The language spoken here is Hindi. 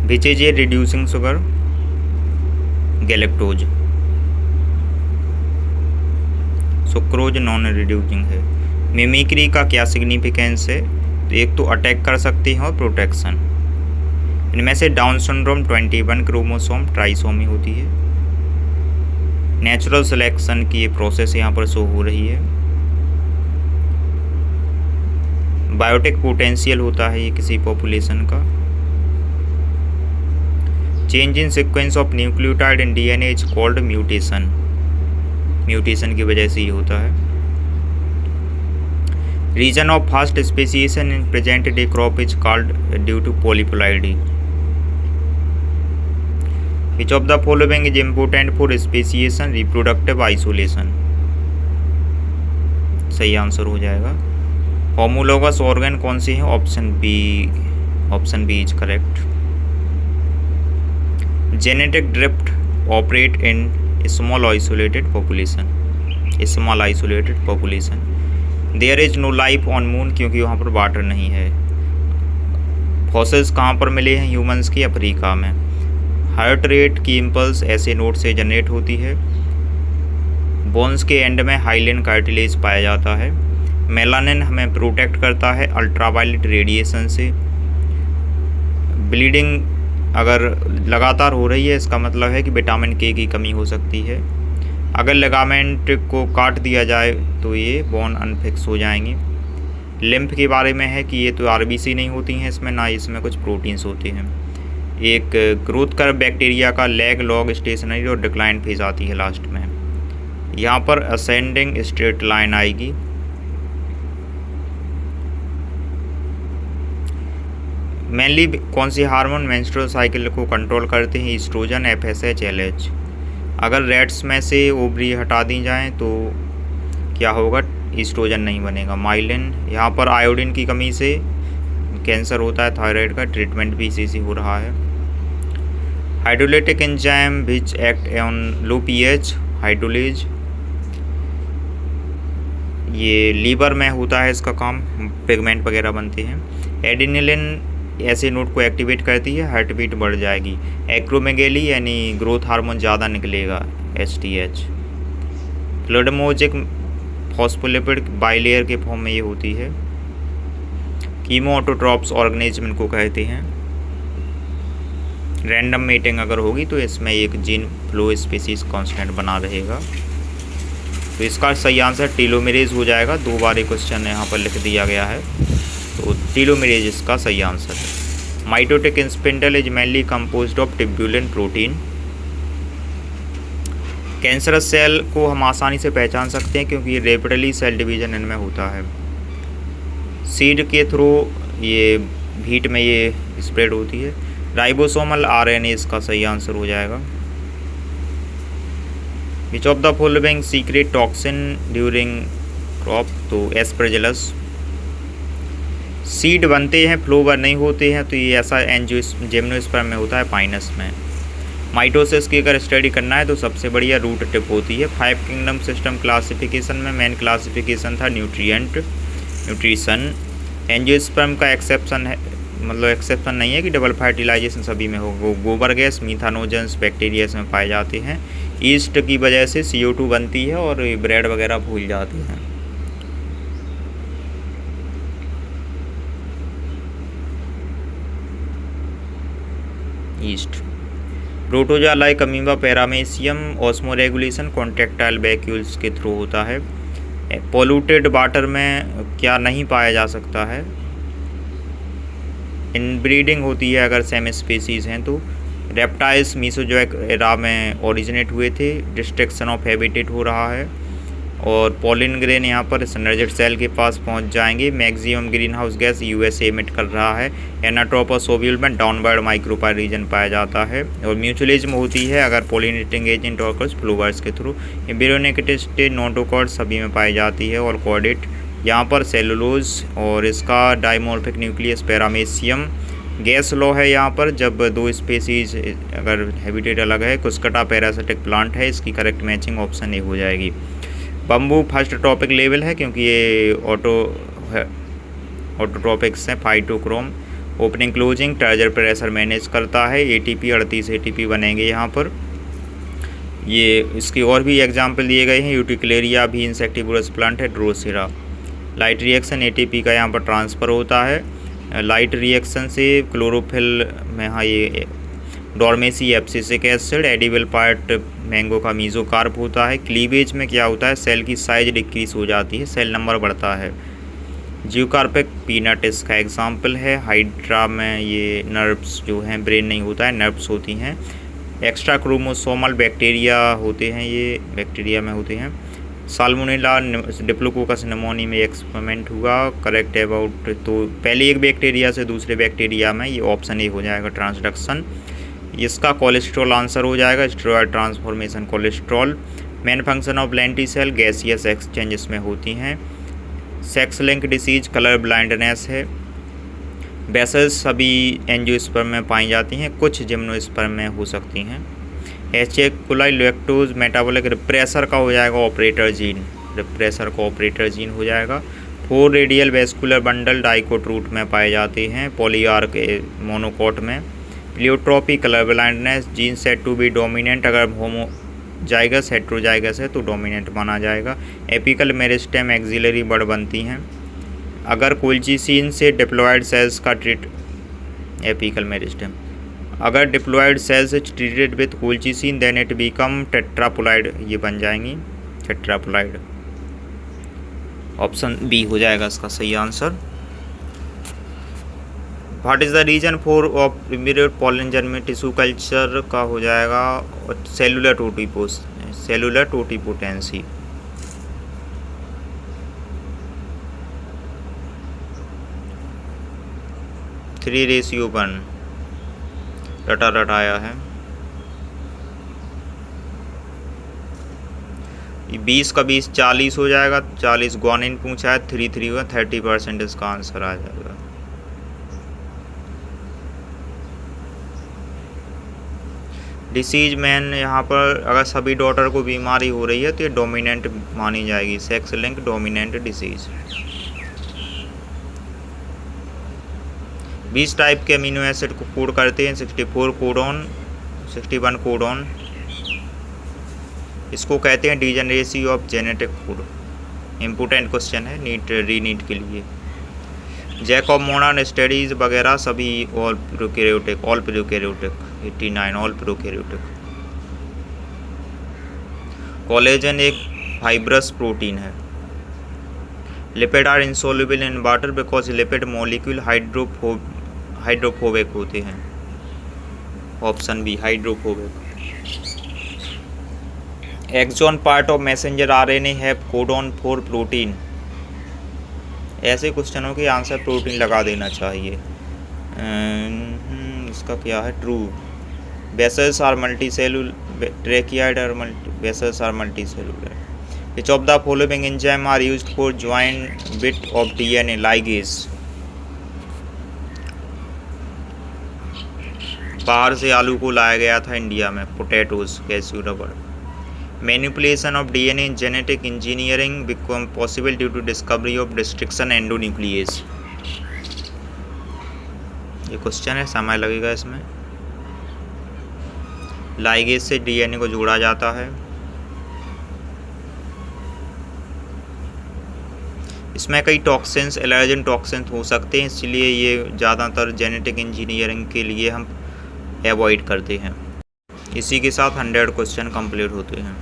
Which is a reducing sugar, galactose. Sucrose non reducing है। मिमिक्री का क्या सिग्निफिकेंस है? तो एक तो अटैक कर सकते हैं और प्रोटेक्शन। इनमें से डाउन सिंड्रोम 21 क्रोमोसोम ट्राइसोमी होती है। नेचुरल सिलेक्शन की ये प्रोसेस यहाँ पर शो हो रही है। बायोटिक पोटेंशियल होता है ये किसी पॉपुलेशन का। Change in sequence of nucleotide in DNA is called mutation. Mutation की वजह से ये होता है। Reason of fast speciation in present day crop is called due to polyploidy. Which of the following is important for speciation, reproductive isolation. सही आंसर हो जाएगा। होमोलोगस ऑर्गन कौन से हैं? Option B is correct. Genetic drift operate in small isolated population. There is no life on moon, क्योंकि वहाँ पर वाटर नहीं है। फॉसिल्स कहाँ पर मिले हैं ह्यूमंस की? अफ्रीका में। हार्ट रेट की इम्पल्स ऐसे नोट से जनरेट होती है। बोन्स के एंड में हाइलिन कार्टिलेज पाया जाता है। मेलानिन हमें प्रोटेक्ट करता है अल्ट्रावायलेट रेडिएशन से। ब्लीडिंग अगर लगातार हो रही है इसका मतलब है कि विटामिन के की कमी हो सकती है। अगर लिगामेंट को काट दिया जाए तो ये बोन अनफिक्स हो जाएंगे। लिम्फ के बारे में है कि ये तो आरबीसी नहीं होती हैं इसमें, ना इसमें कुछ प्रोटीन्स होते हैं। एक ग्रोथ कर्व बैक्टीरिया का लैग, लॉग, स्टेशनरी और डिक्लाइन फेज आती है लास्ट में। यहाँ पर असेंडिंग स्ट्रेट लाइन आएगी। मेनली कौन सी हार्मोन मेंस्ट्रुअल साइकिल को कंट्रोल करते हैं? Oestrogen, FSH, LH. अगर रेट्स में से ओवरी हटा दी जाएं तो क्या होगा? ईस्ट्रोजन नहीं बनेगा। माइलिन, यहाँ पर आयोडीन की कमी से कैंसर होता है थायराइड का, ट्रीटमेंट भी इसी से हो रहा है। Hydrolytic enzyme which act on low pH, hydrolase. ये लीवर में होता है इसका काम, पिगमेंट वगैरह बनते हैं। एडिनिलिन ऐसे नोड को एक्टिवेट करती है, हार्ट बीट बढ़ जाएगी। एक्रोमेगेली यानी ग्रोथ हार्मोन ज़्यादा निकलेगा, एचटीएच। फ्लूइडमोजिक फॉस्फोलिपिड बाइलेयर के फॉर्म में ये होती है। कीमो ऑटोट्रॉप्स ऑर्गेनिज्म इनको कहते हैं। रैंडम मीटिंग अगर होगी तो इसमें एक जीन फ्लो स्पीसीज कांस्टेंट बना रहेगा। तो इसका सही आंसर टीलोमेरेज हो जाएगा। 2 बार क्वेश्चन यहाँ पर लिख दिया गया है, तो टीलोमेरेज इसका सही आंसर है। Mitotic spindle is mainly composed of tubulin protein. Cancerous cell को हम आसानी से पहचान सकते हैं क्योंकि ये रेपिडली सेल डिवीजन इनमें होता है। सीड के थ्रू ये हीट में ये स्प्रेड होती है। राइबोसोमल आरएनए इसका सही आंसर हो जाएगा। विच of the following secret toxin during crop? तो एस्परजिलस। सीड बनते हैं, फ्लोवर नहीं होते हैं, तो ये ऐसा जिम्नोस्पर्म में होता है, पाइनस में। माइटोसिस की अगर स्टडी करना है तो सबसे बढ़िया रूट टिप होती है। 5 किंगडम सिस्टम क्लासिफिकेशन में मेन क्लासिफिकेशन था न्यूट्रिशन। एंजियोस्पर्म का एक्सेप्शन है, मतलब एक्सेप्शन नहीं है कि डबल फर्टिलाइजेशन सभी में हो। गोबर गैस, मीथानोजेंस बैक्टीरिया इसमें पाए जाते हैं। ईस्ट की वजह से CO2 बनती है और ब्रेड वगैरह भूल जाते हैं। Yeast. Protozoa like amoeba paramecium osmoregulation contractile vacuoles के थ्रू होता है। पोल्यूटेड वाटर में क्या नहीं पाया जा सकता है? इनब्रीडिंग होती है अगर सेम स्पीसीज हैं तो। रेप्टाइल्स मीसोजोइक एरा में ओरिजिनेट हुए थे। डिस्ट्रक्शन ऑफ हैबिटेट हो रहा है। और पॉलिन ग्रेन यहाँ पर सिनर्जिड सेल के पास पहुँच जाएंगे। Maximum green house gas USA emit कर रहा है। एनाट्रोपस ओव्यूल में डाउनवर्ड माइक्रोपाइल रीजन पाया जाता है। और म्यूचुअलिज्म होती है अगर पोलिनेटिंग एजेंट और कुछ फ्लोवर्स के थ्रू। एम्ब्रियोनिक नोटोकॉर्ड सभी में पाई जाती है। और कॉर्डेट यहाँ पर सेलुलोज और इसका dimorphic nucleus paramecium. Gas law है यहाँ पर, जब 2 स्पेसीज अगर हैबिटेट अलग है। कुस्कटा पैरासिटिक प्लांट है, इसकी करेक्ट मैचिंग ऑप्शन ए हो जाएगी। बम्बू फर्स्ट टॉपिक लेवल है क्योंकि ये ऑटोट्रॉपिक्स हैं, phytochrome. Opening closing turgor pressure manage करता है। ATP 38 ATP बनेंगे यहाँ पर। ये इसकी और भी एग्जाम्पल दिए गए हैं। यूटिक्लेरिया भी इंसेक्टिवोरस प्लांट है। ड्रोसेरा। लाइट रिएक्शन ATP का यहाँ पर ट्रांसफ़र होता है। लाइट रिएक्शन से क्लोरोफिल में हाँ ये dormancy abscisic acid. Edible part mango का मीजोकार्प होता है। क्लीवेज में क्या होता है, सेल की साइज डिक्रीज हो जाती है, सेल नंबर बढ़ता है। जियोकार्पिक पीनट इसका एग्जाम्पल है। हाइड्रा में ये नर्व्स जो हैं, ब्रेन नहीं होता है, नर्व्स होती हैं। एक्स्ट्रा क्रोमोसोमल बैक्टीरिया होते हैं, ये बैक्टीरिया में होते हैं। साल्मोनेला डिप्लोकोकस निमोनी में एक्सपेरिमेंट हुआ। करेक्ट अबाउट, तो पहले एक बैक्टीरिया से दूसरे बैक्टीरिया में, ये ऑप्शन ए हो जाएगा ट्रांसडक्शन। इसका कोलेस्ट्रॉल आंसर हो जाएगा, steroid transformation cholesterol. Main function of lenticel gaseous exchange इसमें होती हैं। Sex link disease colour blindness है। बेसल्स सभी एंजियोस्पर्म में पाई जाती हैं, कुछ जिम्नोस्पर्म में हो सकती हैं। E coli lactose metabolic repressor का हो जाएगा ऑपरेटर जीन, रिप्रेसर का ऑपरेटर जीन हो जाएगा। 4 radial vascular bundle dicot root में पाए जाते हैं, पॉलीआर्क मोनोकोट में। Pleiotropy colour blindness gene set to be dominant, अगर होमोजाइगस हेट्रोजाइगस है तो डोमिनेंट माना जाएगा। एपिकल मेरिस्टेम एक्सिलरी बड बनती हैं। अगर कोल्चिसिन से डिप्लॉयड सेल्स का एपिकल मेरिस्टेम, अगर diploid cells treated with colchicine then it become tetraploid, ये बन जाएंगी टेट्रापोलाइड। ऑप्शन बी हो जाएगा इसका सही answer. What is the reason for of immediate pollen germ tissue culture का हो जाएगा सेलुलर टोटिपोटेंसी। थ्री रेशियो 1 रटाया है। 20 का 20 40 हो जाएगा। 40 ग्वानिन पूछा है, 3 का 30% इसका आंसर आ जाएगा। डिसीज मैन यहाँ पर अगर सभी डॉटर को बीमारी हो रही है तो ये डोमिनेंट मानी जाएगी, sex link dominant disease. 20 type के अमीनो एसिड को कोड करते हैं, 64 कोडॉन 61 कोडॉन। इसको कहते हैं degeneracy of genetic code. Important question है नीट के लिए। जैकब मोनर स्टडीज वगैरह सभी all prokaryotic 89 all prokaryotic. Collagen एक फाइब्रस प्रोटीन है। Lipid are insoluble in water because lipid molecule hydrophobic होते हैं। Option B hydrophobic. Exon part of messenger RNA है कोडॉन फॉर प्रोटीन। ऐसे क्वेश्चनों के आंसर प्रोटीन लगा देना चाहिए। इसका क्या है, true. Vessels are multicellular, tracheid और vessels are multicellular. Which of the following enzyme are used for joint bit of DNA ligase? बाहर से आलू को लाया गया था इंडिया में, potatoes calcium rubber. Manipulation of DNA in genetic engineering become possible due to discovery of restriction endonuclease। ये क्वेश्चन है, समय लगेगा इसमें। लाइगेज से DNA को जोड़ा जाता है। इसमें कई टॉक्सिन्स एलर्जन टॉक्सिन्स हो सकते हैं, इसलिए ये ज़्यादातर जेनेटिक इंजीनियरिंग के लिए हम अवॉइड करते हैं। इसी के साथ 100 क्वेश्चन कंप्लीट होते हैं।